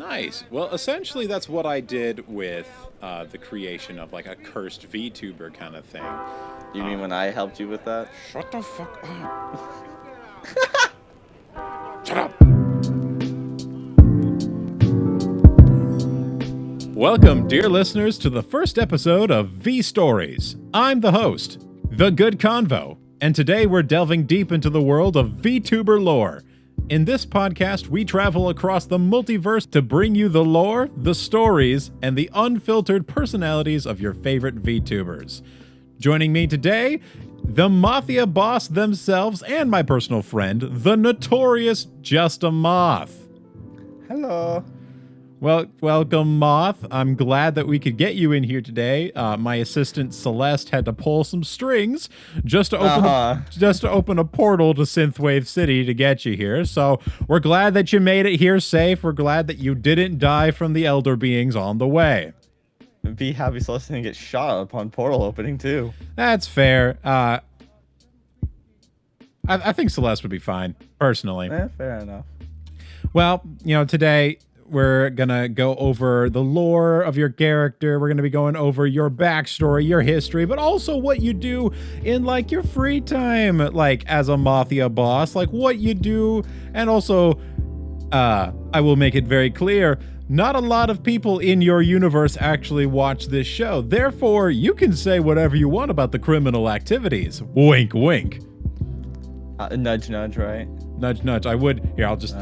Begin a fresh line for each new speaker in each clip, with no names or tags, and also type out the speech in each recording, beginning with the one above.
Nice. Well, essentially, that's what I did with the creation of like a cursed VTuber kind of thing.
You mean when I helped you with that?
Shut the fuck up. Shut up. Welcome, dear listeners, to the first episode of Vstories. I'm the host, The Good Convo, and today we're delving deep into the world of VTuber lore. In this podcast, we travel across the multiverse to bring you the lore, the stories, and the unfiltered personalities of your favorite VTubers. Joining me today, the Mafia boss themselves and my personal friend, the notorious Just a Moth.
Hello.
Well, welcome, Moth. I'm glad that we could get you in here today. My assistant Celeste had to pull some strings just to open a portal to Synthwave City to get you here. So we're glad that you made it here safe. We're glad that you didn't die from the elder beings on the way.
Be happy Celeste didn't get shot upon portal opening too.
That's fair. I think Celeste would be fine, personally.
Fair enough.
Well, today we're going to go over the lore of your character. We're going to be going over your backstory, your history, but also what you do in, like, your free time, like, as a Mafia boss, like, what you do. And also, I will make it very clear, not a lot of people in your universe actually watch this show. Therefore, you can say whatever you want about the criminal activities. Wink, wink.
Nudge, nudge, right?
Nudge, nudge. I would. Here, I'll just...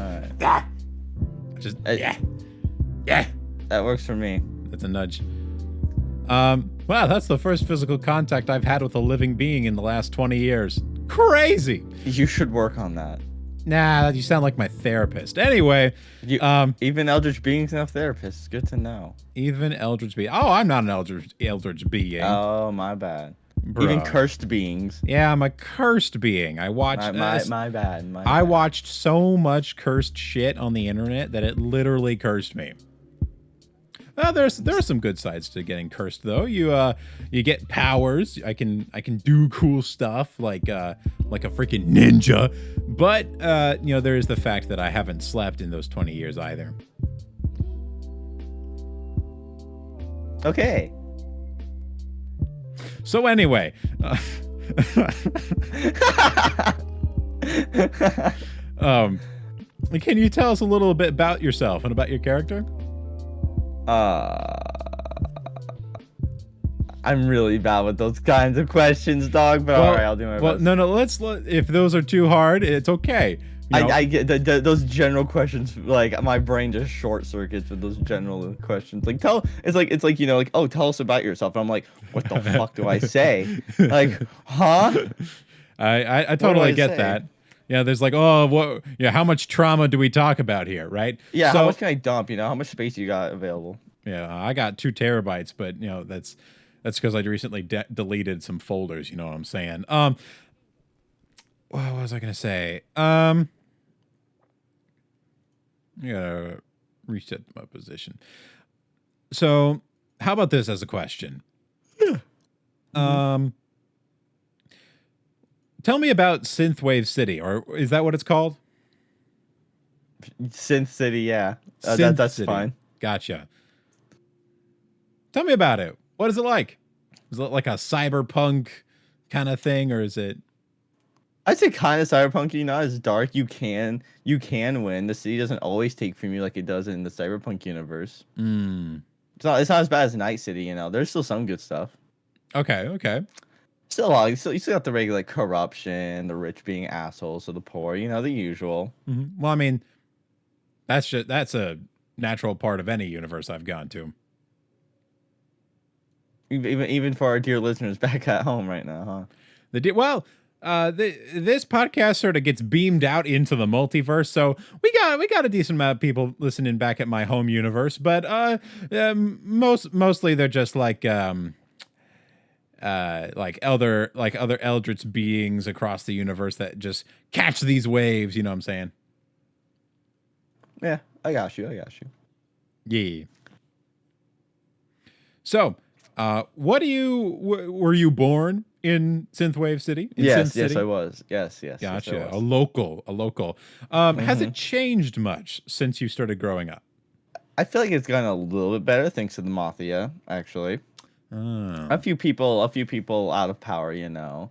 Yeah.
That works for me.
That's a nudge. Wow, that's the first physical contact I've had with a living being in the last 20 years. Crazy.
You should work on that.
Nah, you sound like my therapist. Anyway,
even Eldritch beings have therapists. Good to know.
Even Eldritch being. Oh, I'm not an Eldritch being.
Oh, my bad.
Bruh.
Even cursed beings.
Yeah, I'm a cursed being. I watched
my bad.
I watched so much cursed shit on the internet that it literally cursed me. Well, there are some good sides to getting cursed though. You get powers. I can do cool stuff like a freaking ninja. But there is the fact that I haven't slept in those 20 years either.
Okay.
So anyway, can you tell us a little bit about yourself and about your character?
I'm really bad with those kinds of questions, dog. But all right, I'll do my best.
No. If those are too hard, it's okay.
I get those general questions. Like my brain just short circuits with those general questions. Like tell us about yourself. And I'm like, what the fuck do I say? Like, huh?
I totally get that. Yeah, there's like, how much trauma do we talk about here, right?
Yeah, how much can I dump? How much space you got available?
Yeah, I got 2 terabytes, but that's because I recently deleted some folders. You know what I'm saying? What was I gonna say? I gotta reset my position. So, how about this as a question?
Yeah.
Tell me about Synthwave City, or is that what it's called?
Synth City, yeah. That's City. Fine.
Gotcha. Tell me about it. What is it like? Is it like a cyberpunk kind of thing, or is it?
I'd say kind of cyberpunky, not as dark. You can win. The city doesn't always take from you like it does in the cyberpunk universe. It's not as bad as Night City, There's still some good stuff.
Okay.
Still a lot. You still got the regular corruption, the rich being assholes to the poor. The usual.
Mm-hmm. Well, I mean, that's a natural part of any universe I've gone to.
Even for our dear listeners back at home right now, huh?
This podcast sort of gets beamed out into the multiverse, so we got a decent amount of people listening back at my home universe, but mostly they're just like other eldritch beings across the universe that just catch these waves. You know what I'm saying?
Yeah, I got you.
Yeah. So, were you born in Synthwave City?
Yes, I was. Yes.
Gotcha.
Yes, I
was. A local. Has it changed much since you started growing up?
I feel like it's gotten a little bit better thanks to the Mafia, actually.
Oh.
A few people out of power, you know.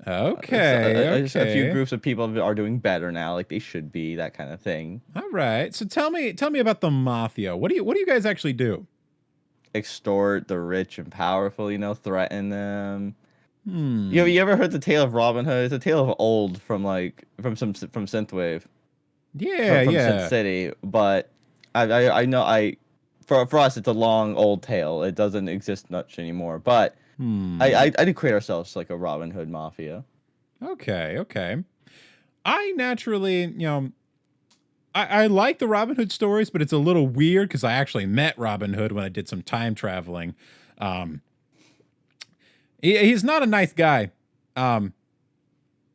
Okay,
A few
okay.
groups of people are doing better now, like they should be, that kind of thing.
All right. So tell me about the Mafia. What do you guys actually do?
Extort the rich and powerful, you know, threaten them.
Hmm.
You ever heard the tale of Robin Hood? It's a tale of old from Synthwave,
Yeah,
from Synth
yeah.
City, but I know for us it's a long old tale. It doesn't exist much anymore, but
Hmm.
I did create ourselves like a Robin Hood mafia.
Okay, okay. I naturally, I like the Robin Hood stories, but it's a little weird because I actually met Robin Hood when I did some time traveling. Um, he's not a nice guy. Um,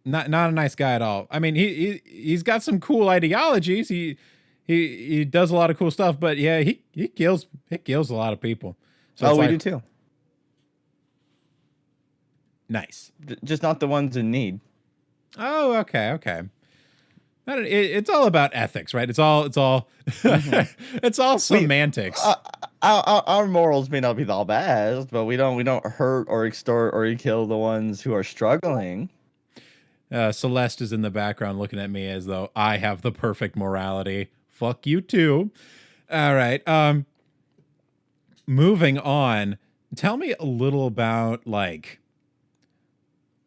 not a nice guy at all. I mean, he's got some cool ideologies. He does a lot of cool stuff, but yeah, he kills a lot of people. So
Oh,
it's
we
like
do too.
nice.
Just not the ones in need.
Oh, okay, okay. It's all about ethics, right? It's all
Hmm.
it's all
We
semantics.
uh, our morals may not be the best, but we don't hurt or extort or kill the ones who are struggling.
Celeste is in the background looking at me as though I have the perfect morality. Fuck you too. All right. Moving on. Tell me a little about like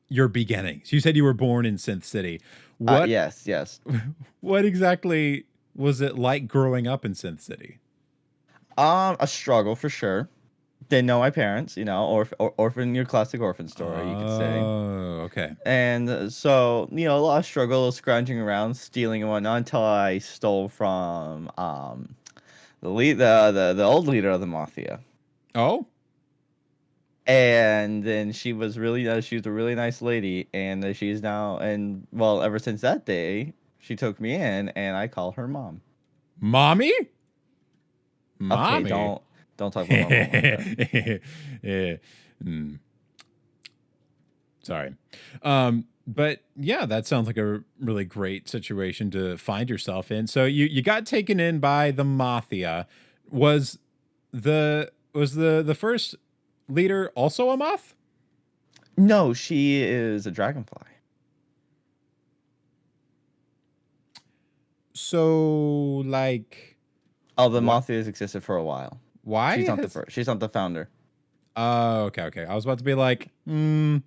your beginnings. You said you were born in Synth City. What
Yes, yes.
what exactly was it like growing up in Synth City?
A struggle for sure. Didn't know my parents, you know, orphan, your classic orphan story, you could say.
Oh, okay.
And so, you know, a lot of struggle, scrounging around, stealing and whatnot until I stole from the old leader of the mafia.
Oh,
And then she was a really nice lady, and she's now, and well, ever since that day, she took me in, and I call her mom.
mommy?
Okay,
Mommy.
don't talk about my mom like that.
Yeah. Mm, sorry. But yeah, that sounds like a really great situation to find yourself in. So you got taken in by the Mafia. Was the first leader also a moth?
No, she is a dragonfly.
So like
Oh, the
what
mafia has existed for a while.
why
She's not the
has
first. She's not the founder.
oh okay, okay. I was about to be like, hmm.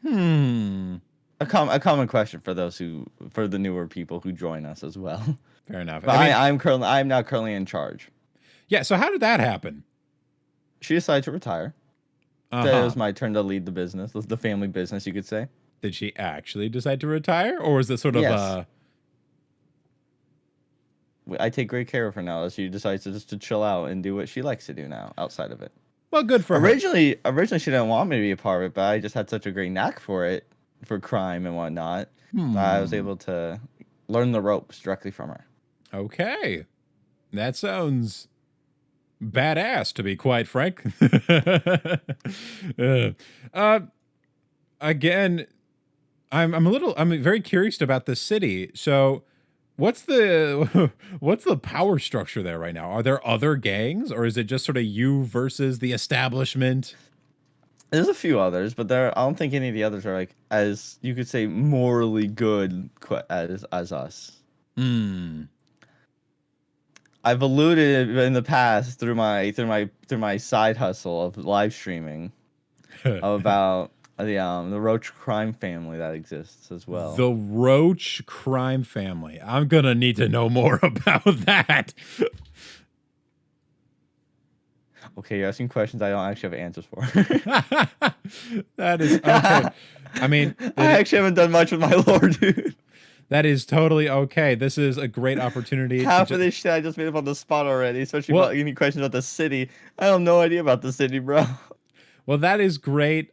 A common question for for the newer people who join us as well.
Fair enough.
But
I mean,
I'm now currently in charge.
yeah, so how did that happen?
She decided to retire. That it
Uh-huh.
was my turn to lead the business, the family business, you could say.
Did she actually decide to retire, or was it sort of
Yes, I take great care of her now. She decides to just to chill out and do what she likes to do now outside of it.
well, good for her.
Originally she didn't want me to be a part of it, but I just had such a great knack for it, for crime and whatnot. I was
Hmm.
able to learn the ropes directly from her.
Okay. That sounds badass, to be quite frank. uh, uh, again, I'm very curious about this city. So, what's the what's the power structure there right now? Are there other gangs, or is it just sort of you versus the establishment?
There's a few others, but I don't think any of the others are like, as you could say, morally good as us.
Hmm.
I've alluded in the past through my side hustle of live streaming about the Roach crime family that exists as well.
The Roach crime family. I'm gonna need to know more about that.
Okay, you're asking questions I don't actually have answers for.
That is okay. I mean,
I actually haven't done much with my lore, dude.
that is totally okay. This is a great opportunity to
Half of
just
this shit I just made up on the spot already, especially
well,
about any questions about the city. I have no idea about the city, bro.
well, that is great.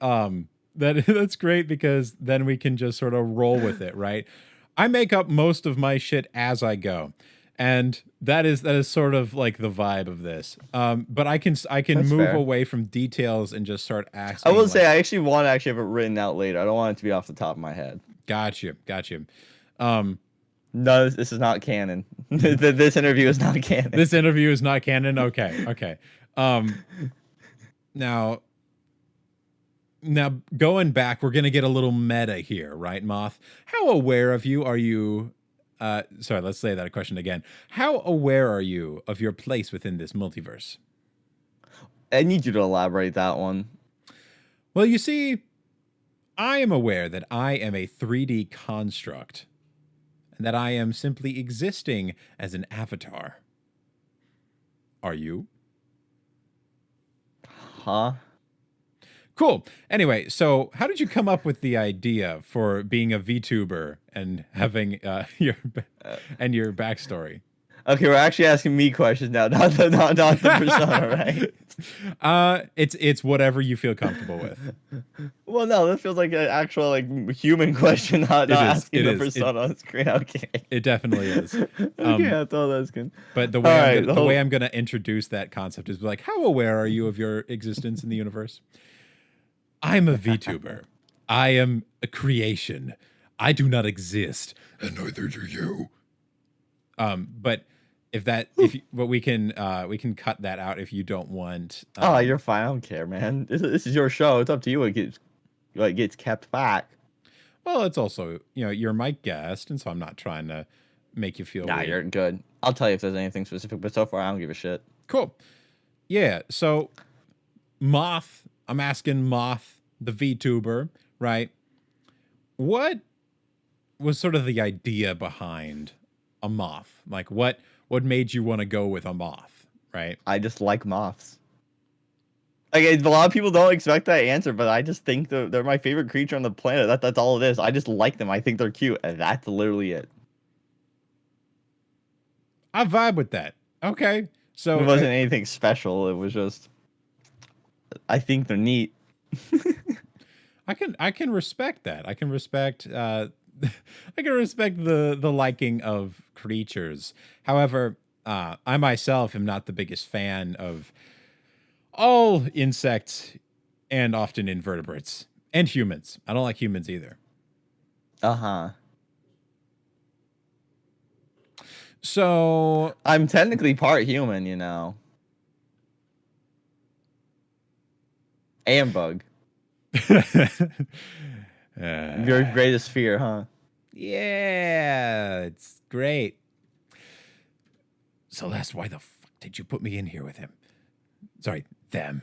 That's great because then we can just sort of roll with it, right? I make up most of my shit as I go. And that is sort of like the vibe of this. But I can
That's
move
fair.
away from details and just start
I will
asking
say
like
I actually want to actually have it written out later. I don't want it to be off the top of my head.
got you. Um,
No, this is not canon. This interview is not canon.
This interview is not canon. Okay. Now going back, we're gonna get a little meta here, right, Moth? How aware of you are you? Sorry, let's say that question again. How aware are you of your place within this multiverse?
I need you to elaborate that one.
Well, you see, I am aware that I am a 3D construct, and that I am simply existing as an avatar. Are you?
Huh?
Cool. Anyway, so how did you come up with the idea for being a VTuber and having your backstory?
Okay, we're actually asking me questions now, not the persona, right?
It's whatever you feel comfortable with.
Well, no, this feels like an actual like human question, not asking the persona on screen. Okay,
it definitely is.
Okay, I thought that's good.
But the way I'm gonna introduce that concept is like, how aware are you of your existence in the universe? I'm a VTuber. I am a creation. I do not exist, and neither do you. But we can cut that out if you don't want.
Oh, you're fine. I don't care, man. This is your show. It's up to you. It gets kept back.
Well, it's also, you're my guest, and so I'm not trying to make you feel.
Nah,
weird.
You're good. I'll tell you if there's anything specific, but so far I don't give a shit.
Cool. Yeah. So, Moth. I'm asking Moth, the VTuber, right? What was sort of the idea behind a moth? Like, what made you want to go with a moth, right?
I just like moths. Like, a lot of people don't expect that answer, but I just think they're my favorite creature on the planet. That's all it is. I just like them. I think they're cute, and that's literally it.
I vibe with that. Okay. So
it wasn't anything special. It was just, I think they're neat.
I can respect that. I can respect I can respect the liking of creatures. However, I myself am not the biggest fan of all insects and often invertebrates and humans. I don't like humans either.
Uh-huh.
So
I'm technically part human, you know. And bug. Your greatest fear, huh?
Yeah, it's great. Celeste, why the fuck did you put me in here with him? Sorry, them.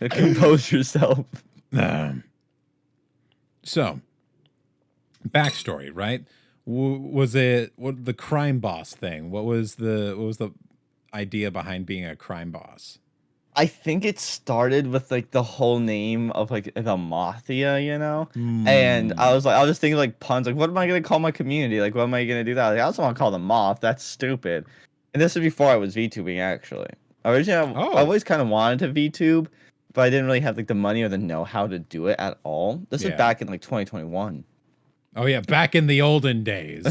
Compose yourself.
So, backstory, right? Was it the crime boss thing? What was the idea behind being a crime boss?
I think it started with like the whole name of like the Mafia, you know? And I was just thinking like puns, like what am I gonna call my community? Like what am I gonna do that? Like, I also want to call them Moth. That's stupid. And this was before I was VTubing actually. Originally, I always kind of wanted to VTube, but I didn't really have like the money or the know-how to do it at all. This was back in like 2021.
Oh yeah, back in the olden days.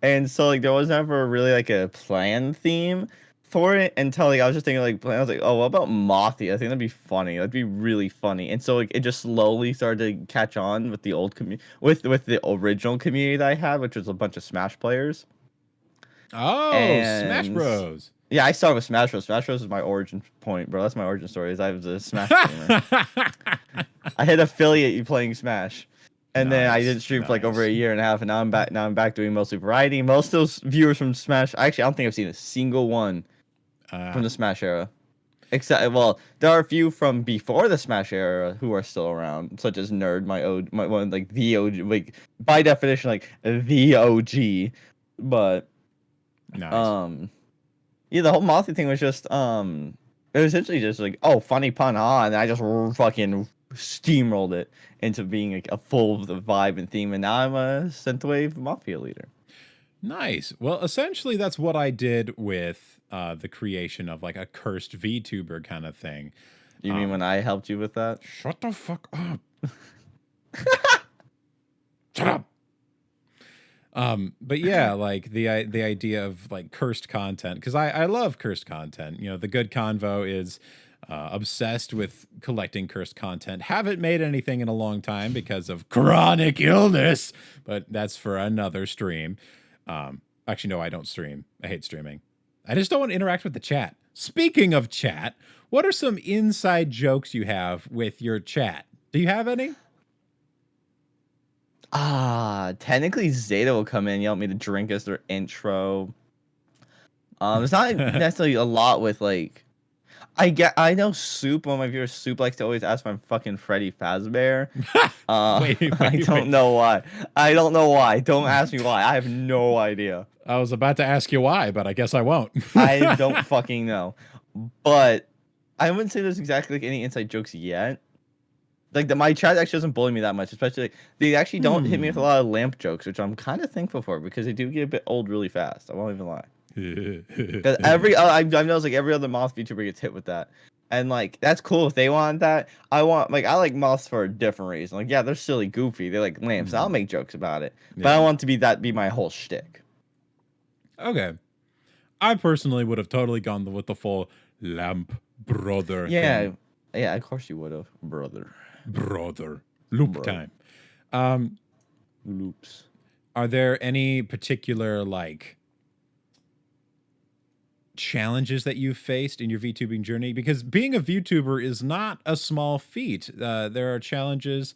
And so like there was never really like a planned theme for it until like I was just thinking like I was like, oh, what about Mafia? I think that'd be funny. That'd be really funny. And so like it just slowly started to catch on with the old community, with the original community that I had, which was a bunch of Smash players.
Oh, Smash Bros.
Yeah, I started with Smash Bros. Smash Bros is my origin point, bro. That's my origin story. Is I was a Smash gamer. I hit affiliate you playing Smash. And then I did stream for like over a year and a half, and now I'm back. Now I'm back doing mostly variety. Most of those viewers from Smash, actually, I don't think I've seen a single one from the Smash era. Except, well, there are a few from before the Smash era who are still around, such as Nerd, my one like the OG, like by definition, like the OG. But
nice.
Yeah, the whole Mothie thing was just it was essentially just like, oh, funny pun, huh? And I just fucking steamrolled it into being like a full vibe and theme, and now I'm a synthwave Mafia leader.
Nice. Well, essentially that's what I did with the creation of like a cursed VTuber kind of thing.
You mean when I helped you with that?
Shut the fuck up. Shut up. But yeah, like the idea of like cursed content, because I love cursed content. You know, the good convo is Obsessed with collecting cursed content. Haven't made anything in a long time because of chronic illness, but that's for another stream. Actually, no, I don't stream. I hate streaming. I just don't want to interact with the chat. Speaking of chat, what are some inside jokes you have with your chat? Do you have any?
Technically Zeta will come in and yell at me to drink as their intro. It's not necessarily a lot with like I know Soup, one of my viewers, Soup likes to always ask if I'm fucking Freddy Fazbear. I don't know why. I don't know why. Don't ask me why. I have no idea.
I was about to ask you why, but I guess I won't.
I don't fucking know. But I wouldn't say there's exactly like any inside jokes yet. Like my chat actually doesn't bully me that much, especially like, they actually don't hit me with a lot of lamp jokes, which I'm kind of thankful for because they do get a bit old really fast. I won't even lie. Because I've noticed like every other moth VTuber gets hit with that, and like that's cool if they want that. I like moths for a different reason. Like they're silly, goofy. They're like lamps. I'll make jokes about it, but I don't want it to be my whole shtick.
Okay, I personally would have totally gone with the full lamp brother.
Yeah, of course you would have, brother.
Loop time.
Loops.
Are there any particular like challenges that you've faced in your VTubing journey? Because being a VTuber is not a small feat. There are challenges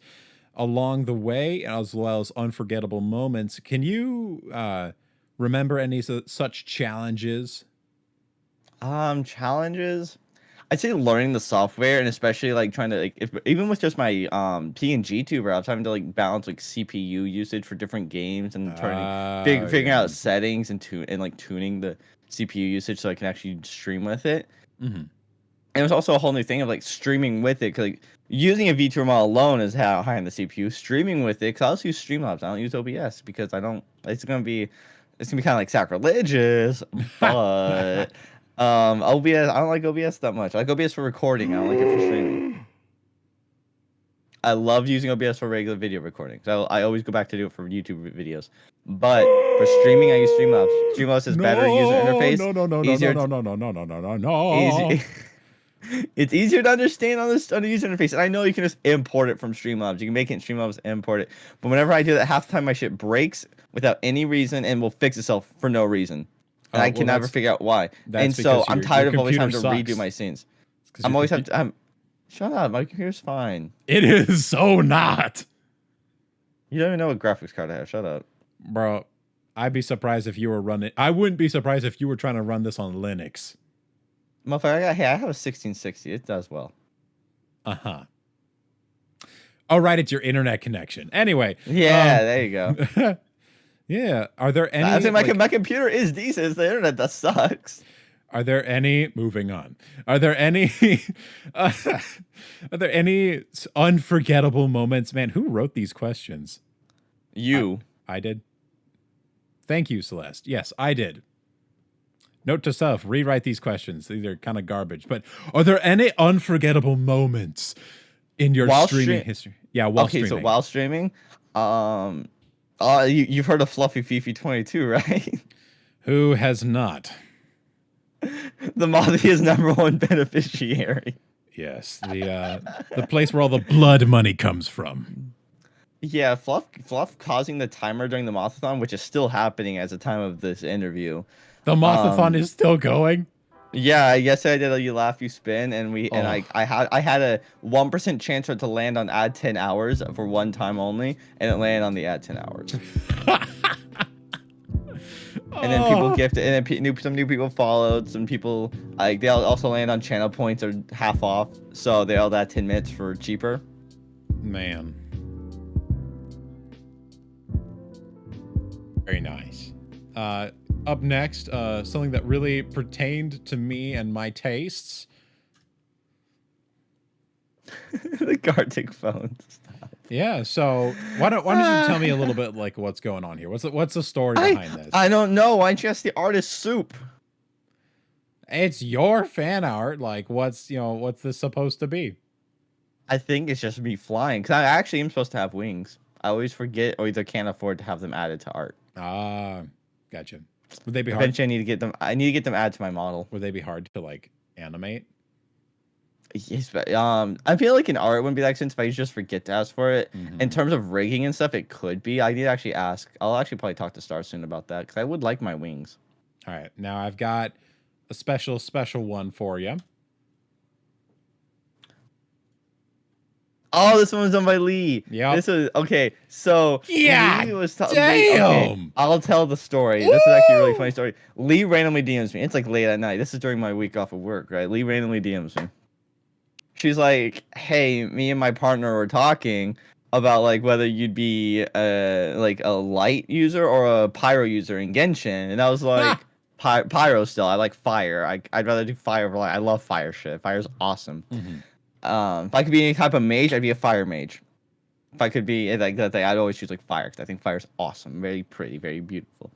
along the way as well as unforgettable moments. Can you remember any such challenges?
Challenges? I'd say learning the software and especially like trying to like even with just my PNG tuber, I was having to like balance like CPU usage for different games and figuring out settings and tuning the CPU usage so I can actually stream with it. And it was also a whole new thing of like streaming with it, because like using a VTuber model alone is how high on the CPU. Streaming with it, because I also use Streamlabs. I don't use OBS because I don't. It's gonna be kind of like sacrilegious, but OBS. I don't like OBS that much. I like OBS for recording. I don't like it for streaming. I love using OBS for regular video recording. So I always go back to do it for YouTube videos. But for streaming, I use Streamlabs. Streamlabs is better user interface.
No.
It's easier to understand on the user interface. And I know you can just import it from Streamlabs. You can make it in Streamlabs, import it. But whenever I do that, half the time my shit breaks without any reason and will fix itself for no reason. And I can never figure out why. And so I'm tired of always having to redo my scenes. I'm always having to... Shut up, my computer's fine.
It is so not.
You don't even know what graphics card I have. Shut up.
Bro, I'd be surprised if you were running... I wouldn't be surprised if you were trying to run this on Linux.
Motherfucker, I have a 1660. It does well.
Uh-huh. Oh, right, it's your internet connection. Anyway.
Yeah, there you go.
Yeah. Are there any...
I think my computer is decent. It's the internet that sucks.
Are there any... Moving on. Are there any... are there any unforgettable moments? Man, who wrote these questions?
You.
I did. Thank you, Celeste. Yes, I did. Note to self, rewrite these questions. These are kind of garbage. But are there any unforgettable moments in your streaming history? Yeah, while streaming.
So while streaming, you've heard of Fluffy Fifi 22, right?
Who has not?
The Mafia's #1 beneficiary.
Yes, the place where all the blood money comes from.
Yeah, Fluff causing the timer during the Mothathon, which is still happening at the time of this interview.
The Mothathon is still going?
Yeah, yesterday I did a You Laugh, You Spin, and I had a 1% chance for it to land on add 10 hours for one time only, and it landed on the add 10 hours. And then people gifted, and then some new people followed. Some people they also land on channel points or half off, so they all that 10 minutes for cheaper.
Man, very nice. Up next, something that really pertained to me and my tastes.
The Gartic phones.
Yeah, so why don't you tell me a little bit like what's going on here? What's the story behind this?
I don't know. Why don't you ask the artist Soup?
It's your fan art. Like, what's this supposed to be?
I think it's just me flying, because I actually am supposed to have wings. I always forget or either can't afford to have them added to art.
Ah, gotcha. Would they be hard?
Eventually, I need to get them added to my model.
Would they be hard to like animate?
Yes, but I feel like in art wouldn't be that expensive. I just forget to ask for it. In terms of rigging and stuff, it could be. I need to actually ask. I'll actually probably talk to Star soon about that because I would like my wings.
All right, now I've got a special one for you.
Oh, this one was done by Lee.
Yeah.
This is okay. So
yeah,
Lee was
damn.
Okay, I'll tell the story. Woo! This is actually a really funny story. Lee randomly DMs me. It's like late at night. This is during my week off of work, right? Lee randomly DMs me. She's like, "Hey, me and my partner were talking about like whether you'd be like a light user or a pyro user in Genshin," and I was like, "Pyro still. I like fire. I'd rather do fire over light. I love fire shit. Fire's awesome." If I could be any type of mage, I'd be a fire mage. If I could be like that thing, I'd always choose like fire because I think fire's awesome, very pretty, very beautiful.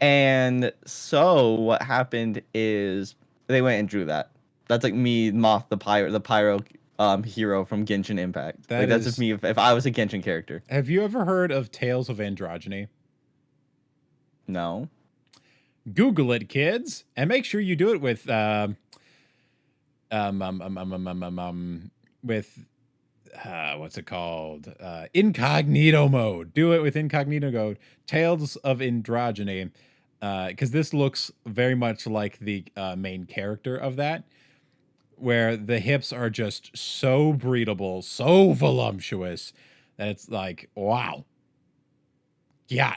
And so what happened is they went and drew that. That's like me, Moth, the pyro hero from Genshin Impact. That's just me if I was a Genshin character.
Have you ever heard of Tales of Androgyny?
No.
Google it, kids, and make sure you do it with what's it called? Incognito mode. Do it with incognito mode. Tales of Androgyny, because this looks very much like the main character of that, where the hips are just so breedable, so voluptuous that it's like, wow. Yeah.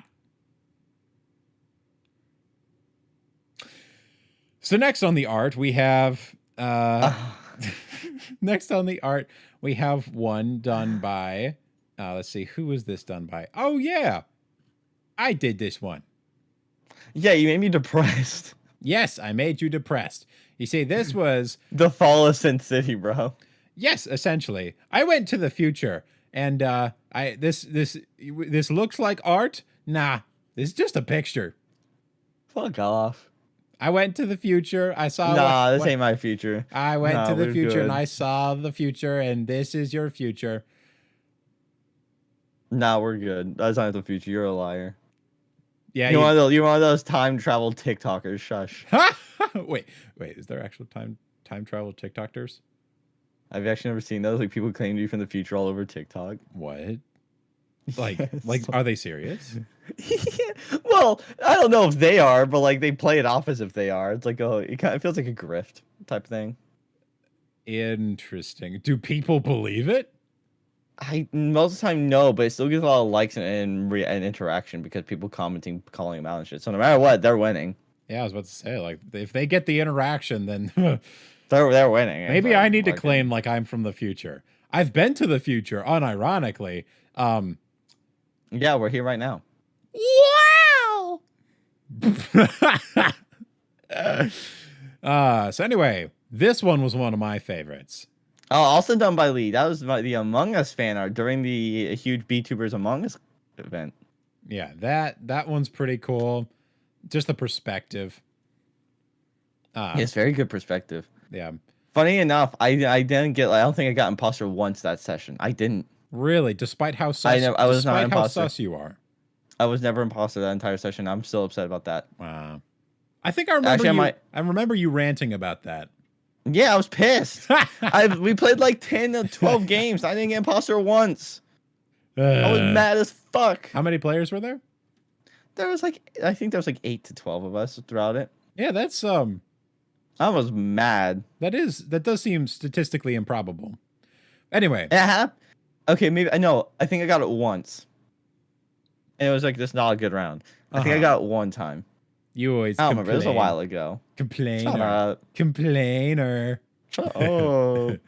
So next on the art, we have one done by, let's see, who was this done by? Oh, yeah. I did this one.
Yeah, you made me depressed.
Yes, I made you depressed. You see, this was...
the fall of Sin City, bro.
Yes, essentially. I went to the future, and this looks like art? Nah, this is just a picture.
Fuck off.
I went to the future. I saw.
Nah, this ain't my future.
I went to the future and I saw the future, and this is your future.
Nah, we're good. That's not the future. You're a liar.
Yeah,
you're one of those time travel TikTokers. Shush.
wait, is there actual time travel TikTokers?
I've actually never seen those. Like people claim to be from the future all over TikTok.
What? Like, are they serious?
Yeah. Well, I don't know if they are, but like they play it off as if they are. It's like it feels like a grift type thing.
Interesting. Do people believe it?
Most of the time no, but it still gets a lot of likes and interaction because people commenting, calling them out and shit. So no matter what, they're winning.
Yeah, I was about to say, like, if they get the interaction, then
they're winning.
Maybe I need to claim like I'm from the future. I've been to the future, unironically.
Yeah, we're here right now.
Wow. So anyway, this one was one of my favorites.
Oh, also done by Lee. That was the Among Us fan art during the huge VTubers Among Us event.
Yeah, that one's pretty cool. Just the perspective.
It's very good perspective.
Yeah.
Funny enough, I didn't get. I don't think I got imposter once that session. I didn't.
Really, despite how sus,
I was not imposter.
How sus you are.
I was never imposter that entire session. I'm still upset about that.
Wow. I think I remember I remember you ranting about that.
Yeah, I was pissed. We played like 10 to 12 games. I didn't get imposter once. I was mad as fuck.
How many players were there?
I think there was like 8 to 12 of us throughout it.
Yeah, that's
I was mad.
That does seem statistically improbable. Anyway.
Okay, maybe I think I got it once. And it was like just not a good round. I think I got it one time.
You always
I don't remember. It was a while ago.
Complainer. Shut up.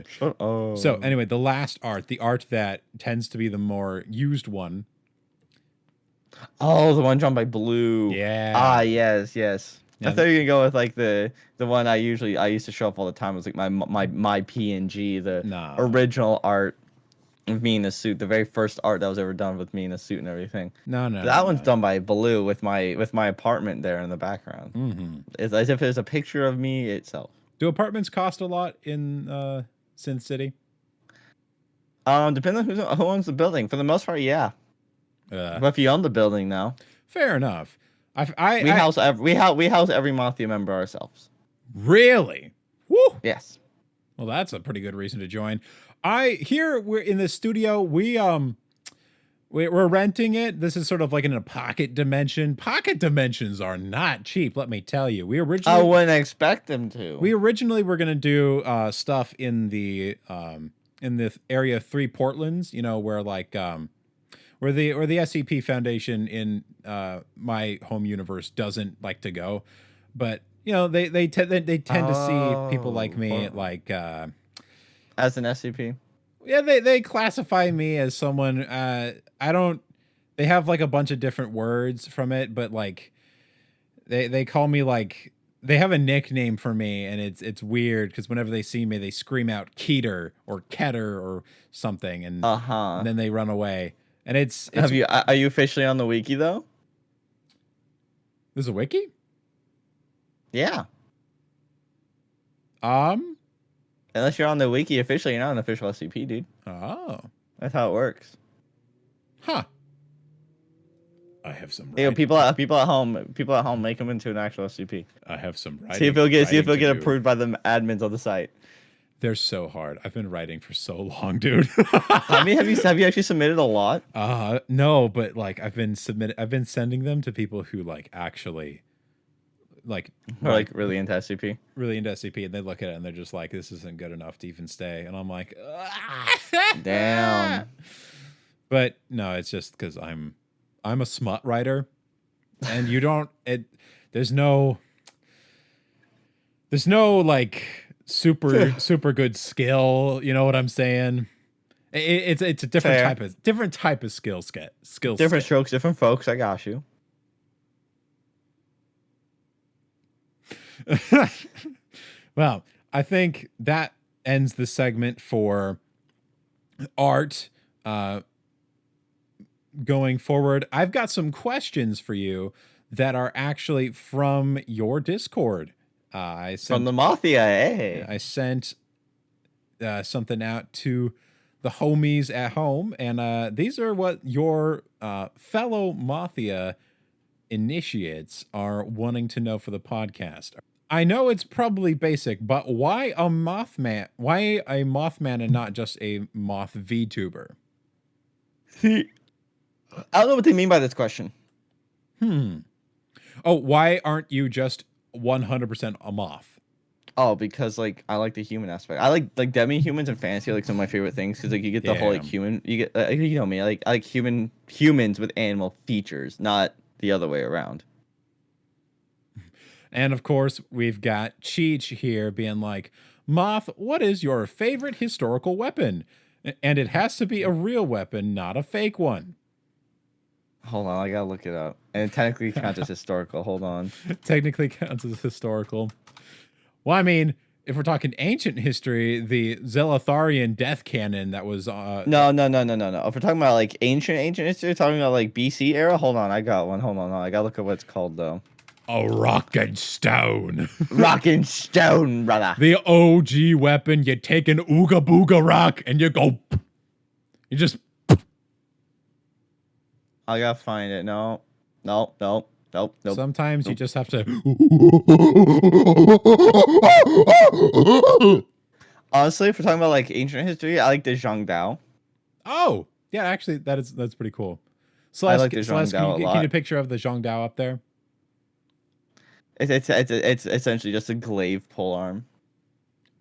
Shut up. So anyway, the last art, the art that tends to be the more used one.
Oh, the one drawn by Blue.
Yeah.
Ah, yes. Yeah, I thought you were gonna go with like the one I used to show up all the time. It was like my PNG, the original art of me in a suit, the very first art that was ever done with me in a suit and everything. That one's done by Blue with my apartment there in the background. Mm-hmm. It's as if it's a picture of me itself.
Do apartments cost a lot in Sin City?
Depending on who owns the building. For the most part, yeah. But if you own the building now,
fair enough.
We house every Mafia member ourselves.
Really? Woo!
Yes.
Well, that's a pretty good reason to join. We're in the studio. We're renting it. This is sort of like in a pocket dimension. Pocket dimensions are not cheap, let me tell you.
I wouldn't expect them to.
We originally were gonna do stuff in the area 3 Portlands, you know, where like where the SCP Foundation in my home universe doesn't like to go, but you know they tend to see people like me like
as an SCP.
Yeah, they classify me as someone. I don't. They have like a bunch of different words from it, but like they call me like they have a nickname for me, and it's weird because whenever they see me, they scream out Keter or Keter or something, and then they run away. And it's
Are you officially on the wiki though?
There's a wiki?
Yeah.
Unless
you're on the wiki officially, you're not an official SCP, dude.
Oh.
That's how it works.
Huh. I have some
writing. People at home make them into an actual SCP.
I have some writing.
See if he'll get approved by the admins on the site.
They're so hard. I've been writing for so long, dude.
How many have you actually submitted? A lot?
No, but like I've been sending them to people who like actually like
really into SCP.
Really into SCP, and they look at it and they're just like, this isn't good enough to even stay. And I'm like,
damn.
But no, it's just because I'm a smut writer, and there's no like super good skill. You know what I'm saying? It's a different type of skill set.
Different strokes, different folks. I got you.
Well, I think that ends the segment for art. Going forward, I've got some questions for you that are actually from your Discord.
From the Mafia, eh?
I sent something out to the homies at home, and these are what your fellow Mafia initiates are wanting to know for the podcast. I know it's probably basic, but why a Mothman? Why a Mothman and not just a moth VTuber?
See, I don't know what they mean by this question.
Oh, why aren't you just 100% a moth?
Oh, because like I like the human aspect. I like demi-humans and fantasy are like some of my favorite things because like you get the whole like human. You get you know me. I like humans with animal features, not the other way around.
And of course, we've got Cheech here being like, Moth, what is your favorite historical weapon? And it has to be a real weapon, not a fake one.
Hold on, I gotta look it up. And it technically counts as historical. Hold on. Technically
counts as historical. Well, I mean, if we're talking ancient history, the Zelatharian death cannon that was...
No. If we're talking about like ancient history, talking about like BC era, hold on, I got one. Hold on, I gotta look at what it's called though.
A rock and stone.
Rock and stone, brother.
The OG weapon. You take an ooga booga rock and you go. You just.
I gotta find it. No.
Sometimes you just have to.
Honestly, if we're talking about like ancient history, I like the Zhangdao.
Oh, yeah, actually, that's pretty cool. Celeste,
I like the Zhangdao a lot.
Can you picture of the Zhangdao up there?
It's essentially just a glaive polearm.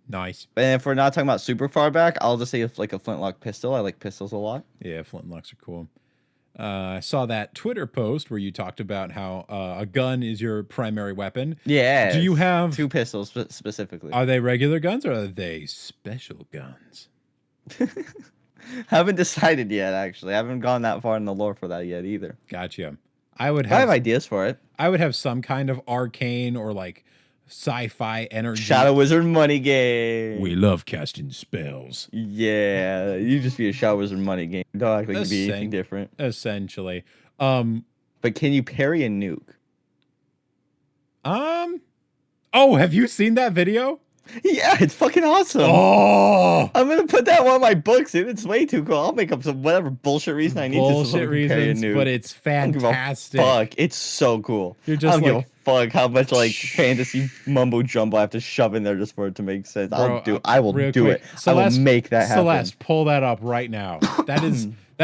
Nice.
And if we're not talking about super far back, I'll just say like a flintlock pistol. I like pistols a lot.
Yeah, flintlocks are cool. I saw that Twitter post where you talked about how a gun is your primary weapon.
Yeah.
Do you have
2 pistols specifically?
Are they regular guns or are they special guns?
Haven't decided yet, actually. I haven't gone that far in the lore for that yet either.
Gotcha.
I have ideas for it.
I would have some kind of arcane or like sci-fi energy.
Shadow Wizard money game.
We love casting spells.
Yeah, you just be a Shadow Wizard money game. Don't act like you be anything different.
Essentially.
But can you parry a nuke?
Oh, have you seen that video?
Yeah, it's fucking awesome.
Oh,
I'm gonna put that one of my books, dude. It's way too cool. I'll make up some whatever bullshit reason I need
bullshit
to compare you
reasons,
nude.
but it's
I don't give a
fantastic.
fuck. It's so cool.
You're
I
just
don't give a
like,
fuck how much like fantasy mumbo jumbo I have to shove in there just for it to make sense.
bro,
I will
real
do
quick.
it.
Celeste,
I will make that happen.
Celeste, pull that up right now. That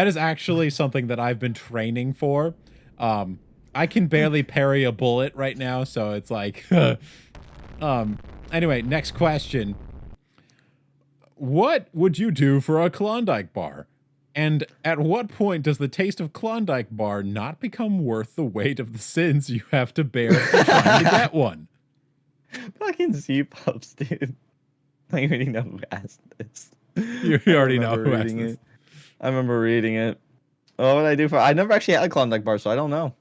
is actually something that I've been training for. I can barely parry a bullet right now, so it's like, anyway, next question. What would you do for a Klondike bar? And at what point does the taste of Klondike bar not become worth the weight of the sins you have to bear for trying to get one?
Fucking Z-Pups, dude. I already know who asked this.
You already know who asked this.
I remember reading it. What would I do for... I never actually had a Klondike bar, so I don't know.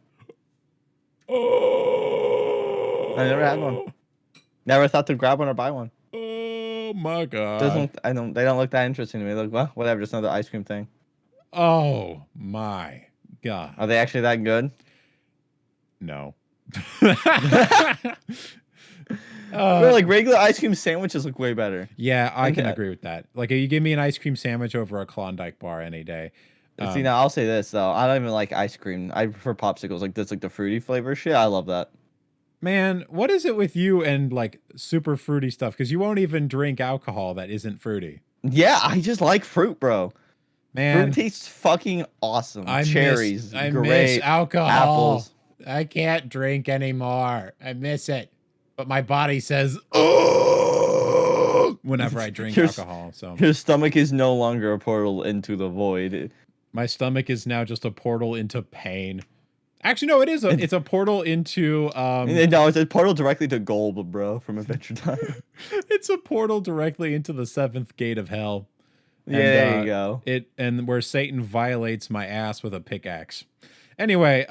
Oh,
I never had one. Never thought to grab one or buy one.
Oh my god.
They don't look that interesting to me. Like, well, whatever, just another ice cream thing.
Oh my god.
Are they actually that good?
No.
Like regular ice cream sandwiches look way better.
Yeah, I can agree with that. Like, you give me an ice cream sandwich over a Klondike bar any day.
See, now I'll say this though. I don't even like ice cream. I prefer popsicles, like this, like the fruity flavor shit. I love that.
Man, what is it with you and like super fruity stuff? Because you won't even drink alcohol that isn't fruity.
Yeah, I just like fruit, bro.
Man,
fruit tastes fucking awesome.
I
Cherries,
miss alcohol.
apples.
I can't drink anymore. I miss it. But my body says, oh, whenever I drink alcohol. So
your stomach is no longer a portal into the void.
My stomach is now just a portal into pain. Actually, no, it's a portal into
no, it's a portal directly to gold, bro, from Adventure Time.
It's a portal directly into the 7th gate of hell.
And, there you go.
And where Satan violates my ass with a pickaxe. Anyway,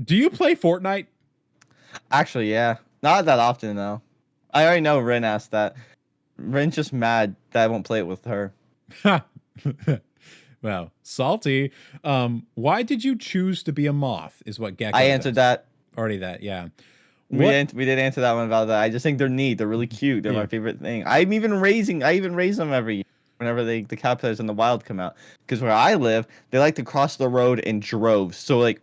do you play Fortnite?
Actually, yeah. Not that often though. I already know Rin asked that. Rin's just mad that I won't play it with her.
Well, salty. Why did you choose to be a moth? Is what Gecko
I answered that.
Already that, yeah.
We did answer that one about that. I just think they're neat. They're really cute. They're my favorite thing. I even raise them every year whenever the caterpillars in the wild come out. Because where I live, they like to cross the road in droves. So like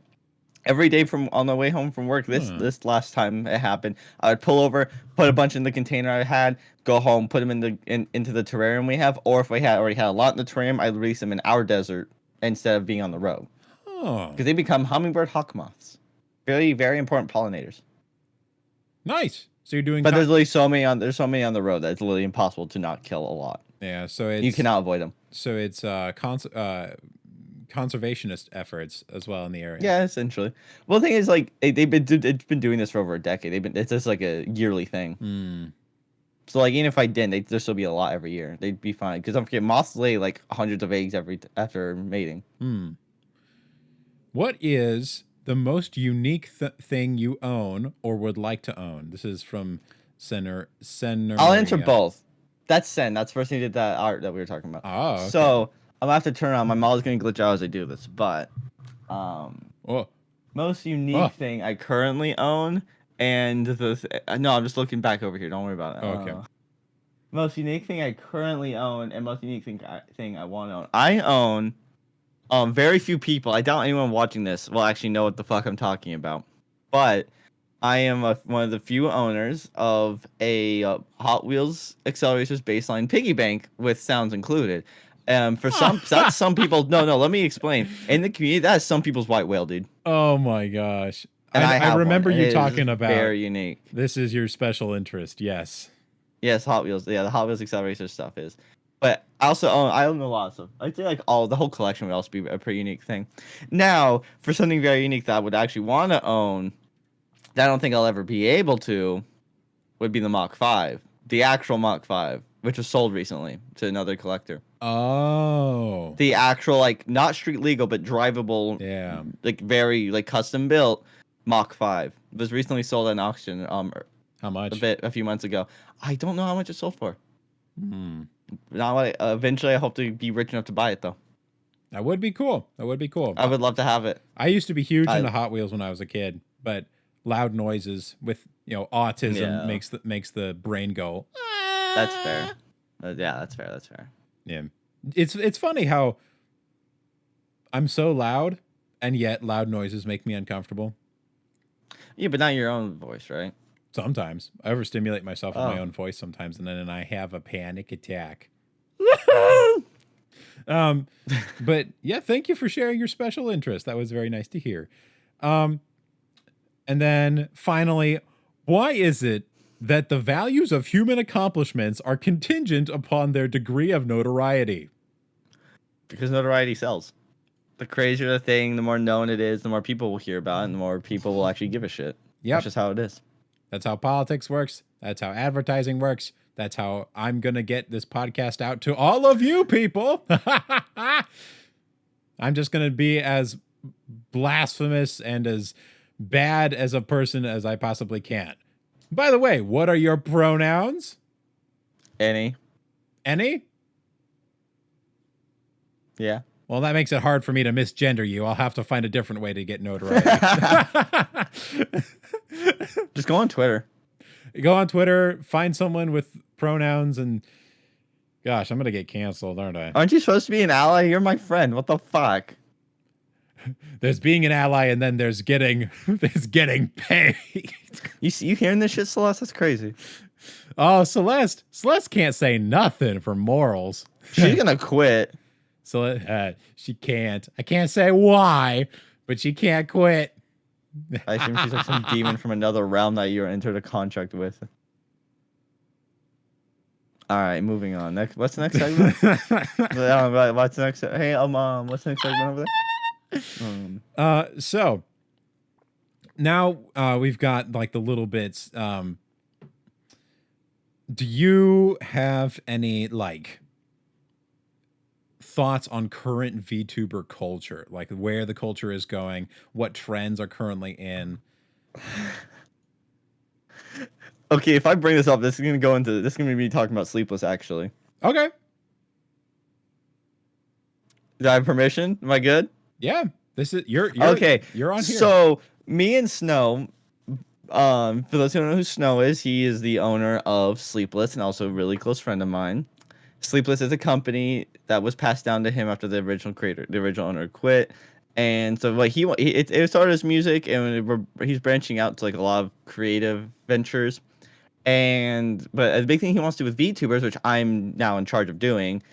every day on the way home from work, this last time it happened, I would pull over, put a bunch in the container I had, go home, put them into the terrarium we have, or if we already had a lot in the terrarium, I'd release them in our desert instead of being on the road.
Oh,
because they become hummingbird hawk moths, very very important pollinators.
Nice. So you're doing,
but there's literally so many on the road that it's literally impossible to not kill a lot.
Yeah, so you
cannot avoid them.
So it's conservationist efforts as well in the area.
Yeah, essentially. Well, the thing is, like, it's been doing this for over a decade. It's just like a yearly thing. So like, even if I didn't, there'd still be a lot every year. They'd be fine because don't forget, moths lay like hundreds of eggs after mating.
What is the most unique thing you own or would like to own? This is from Senner.
I'll answer both. That's Sen. That's the first thing he did that art that we were talking about.
Oh, okay.
So I'm gonna have to turn on. My mom's gonna glitch out as I do this, but most unique thing I currently own, and no, I'm just looking back over here. Don't worry about it.
Okay.
Most unique thing I currently own, and most unique thing I want to own. I own. Very few people. I doubt anyone watching this will actually know what the fuck I'm talking about, but I am one of the few owners of a Hot Wheels Accelerators baseline piggy bank with sounds included. For some, that's some people. No, let me explain. In the community, that's some people's white whale, dude.
Oh my gosh!
And I
remember
one.
You talking about.
Very unique.
This is your special interest, yes.
Yes, Hot Wheels. Yeah, the Hot Wheels Accelerator stuff is. But I own a lot of stuff. I'd say like the whole collection would also be a pretty unique thing. Now, for something very unique that I would actually want to own, that I don't think I'll ever be able to, would be the Mach 5. The actual Mach 5, which was sold recently to another collector.
Oh.
The actual, like, not street legal, but drivable, like, very, like, custom built Mach 5. It was recently sold at an auction.
How much?
A few months ago. I don't know how much it sold for. Now, eventually, I hope to be rich enough to buy it, though.
That would be cool.
I would love to have it.
I used to be huge into Hot Wheels when I was a kid, but loud noises with autism
Yeah.
makes the brain go.
That's fair. Yeah, that's fair. That's fair.
Yeah, it's funny how I'm so loud, and yet loud noises make me uncomfortable.
Yeah, but not your own voice, right?
Sometimes I overstimulate myself with my
Oh.
own voice sometimes, and then I have a panic attack. But yeah, thank you for sharing your special interest. That was very nice to hear. And then finally, why is it that the values of human accomplishments are contingent upon their degree of notoriety?
Because notoriety sells. The crazier the thing, the more known it is, the more people will hear about it, and the more people will actually give a shit.
Yep.
That's just how it is.
That's how politics works. That's how advertising works. That's how I'm going to get this podcast out to all of you people. I'm just going to be as blasphemous and as bad as a person as I possibly can. By the way, what are your pronouns?
Any? Yeah.
Well, that makes it hard for me to misgender you. I'll have to find a different way to get notoriety.
Just go on Twitter.
Go on Twitter, find someone with pronouns, and gosh, I'm going to get canceled, aren't I?
Aren't you supposed to be an ally? You're my friend. What the fuck?
There's being an ally, and then there's getting paid.
You hearing this shit, Celeste? That's crazy.
Oh, Celeste can't say nothing for morals.
She's gonna quit.
So she can't. I can't say why, but she can't quit.
I assume she's like some demon from another realm that you entered a contract with. All right, moving on. What's the next segment? What's the next? Hey, what's the next segment over there?
So now we've got like the little bits. Do you have any like thoughts on current VTuber culture, like where the culture is going, what trends are currently in?
Okay, if I bring this up, this is gonna be me talking about Sleepless. Actually,
okay.
Do I have permission? Am I good?
Yeah, this is you're
okay.
You're on here.
So me and Snow, for those who don't know who Snow is, he is the owner of Sleepless and also a really close friend of mine. Sleepless is a company that was passed down to him after the original owner quit. And so what it started as music, and he's branching out to like a lot of creative ventures. But a big thing he wants to do with VTubers, which I'm now in charge of doing,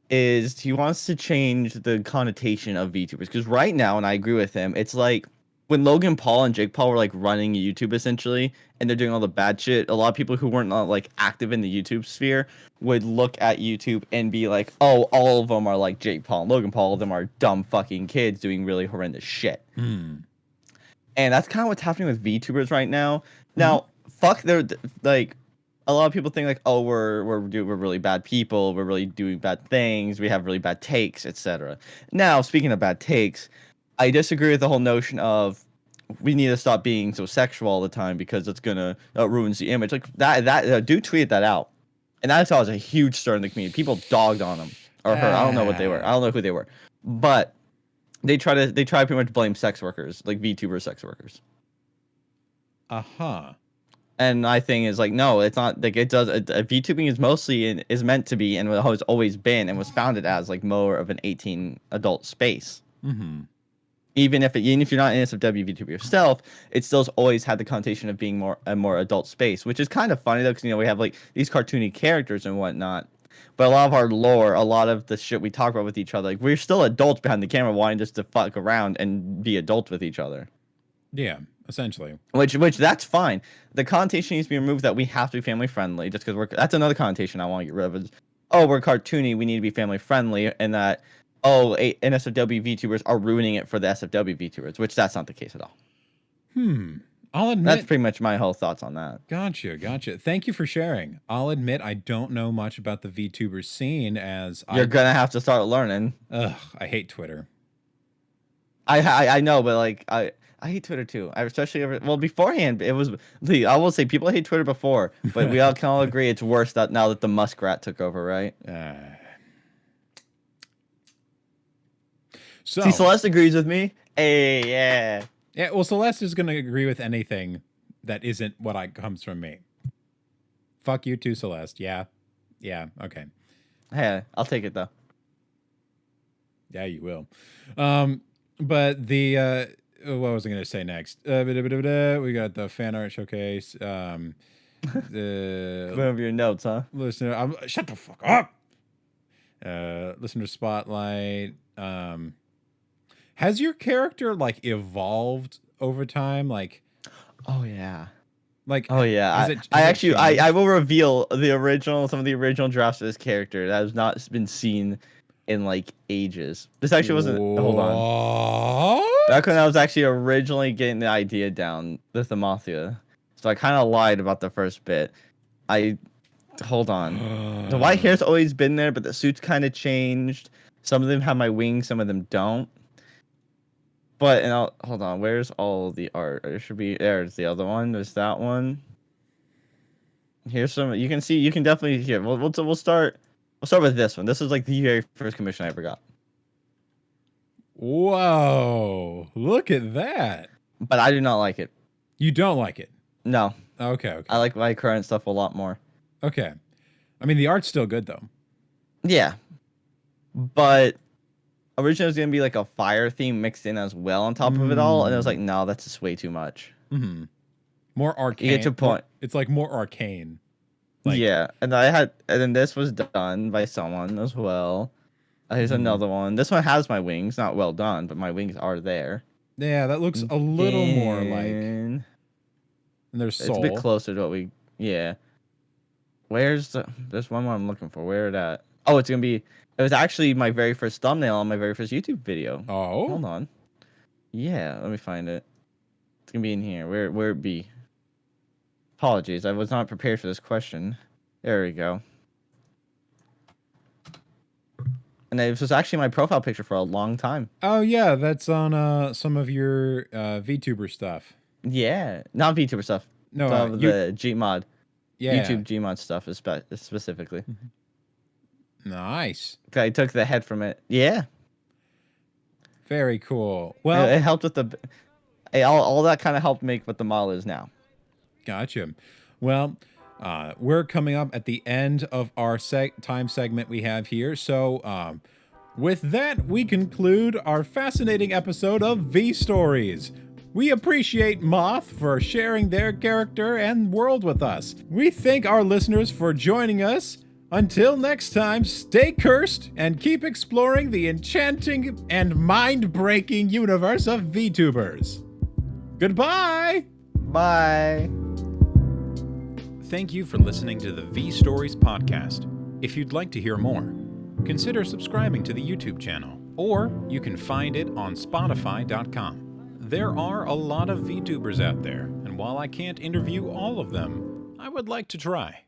is he wants to change the connotation of VTubers. Because right now, and I agree with him, it's like when Logan Paul and Jake Paul were like running YouTube essentially, and they're doing all the bad shit, a lot of people who weren't like active in the YouTube sphere would look at YouTube and be like, oh, all of them are like Jake Paul and Logan Paul. All of them are dumb fucking kids doing really horrendous shit. And that's kind of what's happening with VTubers right now. Now, they're like, a lot of people think like, oh, we're really bad people. We're really doing bad things. We have really bad takes, etc. Now, speaking of bad takes, I disagree with the whole notion of we need to stop being so sexual all the time because it's gonna ruins the image. Like that dude tweeted that out, and that was a huge stir in the community. People dogged on him or her. I don't know what they were. I don't know who they were, but they try to pretty much blame sex workers, like VTuber sex workers. And my thing is like, no, it's not. Like it does. VTubing is meant to be and has always been and was founded as like more of an 18 adult space. Even if you're not an NSFW VTuber yourself, it still's always had the connotation of being a more adult space, which is kind of funny though, because we have like these cartoony characters and whatnot, but a lot of our lore, a lot of the shit we talk about with each other, like we're still adults behind the camera wanting just to fuck around and be adults with each other.
Yeah, essentially.
Which that's fine. The connotation needs to be removed that we have to be family friendly, just because that's another connotation I want to get rid of. Is, oh, we're cartoony, we need to be family friendly, and that. Oh, NSFW VTubers are ruining it for the SFW VTubers, which that's not the case at all.
I'll admit
that's pretty much my whole thoughts on that.
Gotcha. Thank you for sharing. I'll admit I don't know much about the VTuber scene, as
you're gonna have to start learning.
I hate Twitter.
I know, but like I hate Twitter too. Beforehand it was. I will say people hate Twitter before, but we all can all agree it's worse now that the muskrat took over, right?
So,
see, Celeste agrees with me. Hey, yeah.
Yeah, well, Celeste is going to agree with anything that isn't what comes from me. Fuck you too, Celeste. Yeah. Yeah, okay.
Hey, I'll take it, though.
Yeah, you will. But the... what was I going to say next? We got the fan art showcase. The
One of your notes, huh?
listener, shut the fuck up. Listener spotlight. Has your character like evolved over time? Like,
oh yeah,
like
oh yeah. I will reveal some of the original drafts of this character that has not been seen in like ages. This actually wasn't. Hold on. Back when I was actually originally getting the idea down with the Mafia, so I kind of lied about the first bit. Hold on. The white hair's always been there, but the suit's kind of changed. Some of them have my wings, some of them don't. But hold on. Where's all the art? There should be. There's the other one. There's that one. Here's some. You can see. You can definitely hear. We'll start. We'll start with this one. This is like the very first commission I ever got.
Whoa! Look at that.
But I do not like it.
You don't like it?
No.
Okay.
I like my current stuff a lot more.
Okay. I mean, the art's still good though.
Yeah. But originally it was going to be like a fire theme mixed in as well on top of it all. And I was like, no, that's just way too much.
Mm-hmm. More arcane.
You get to a point.
It's like more arcane.
Like, yeah. And then this was done by someone as well. Here's another one. This one has my wings. Not well done, but my wings are there.
Yeah, that looks a little more like... And there's soul.
It's a bit closer to what we... Yeah. There's one more I'm looking for. Where that? Oh, it's going to be... It was actually my very first thumbnail on my very first YouTube video.
Oh?
Hold on. Yeah, let me find it. It's going to be in here. Where it be? Apologies, I was not prepared for this question. There we go. And it was actually my profile picture for a long time.
Oh, yeah, that's on some of your VTuber stuff.
Yeah, not VTuber stuff.
No,
the Gmod.
Yeah.
YouTube Gmod stuff specifically.
Nice.
I took the head from it. Yeah.
Very cool. Well,
it helped with all that kind of helped make what the model is now.
Gotcha. Well, we're coming up at the end of our time segment we have here. So with that, we conclude our fascinating episode of Vstories. We appreciate Moth for sharing their character and world with us. We thank our listeners for joining us. Until next time, stay cursed and keep exploring the enchanting and mind-breaking universe of VTubers. Goodbye!
Bye!
Thank you for listening to the Vstories podcast. If you'd like to hear more, consider subscribing to the YouTube channel, or you can find it on Spotify.com. There are a lot of VTubers out there, and while I can't interview all of them, I would like to try.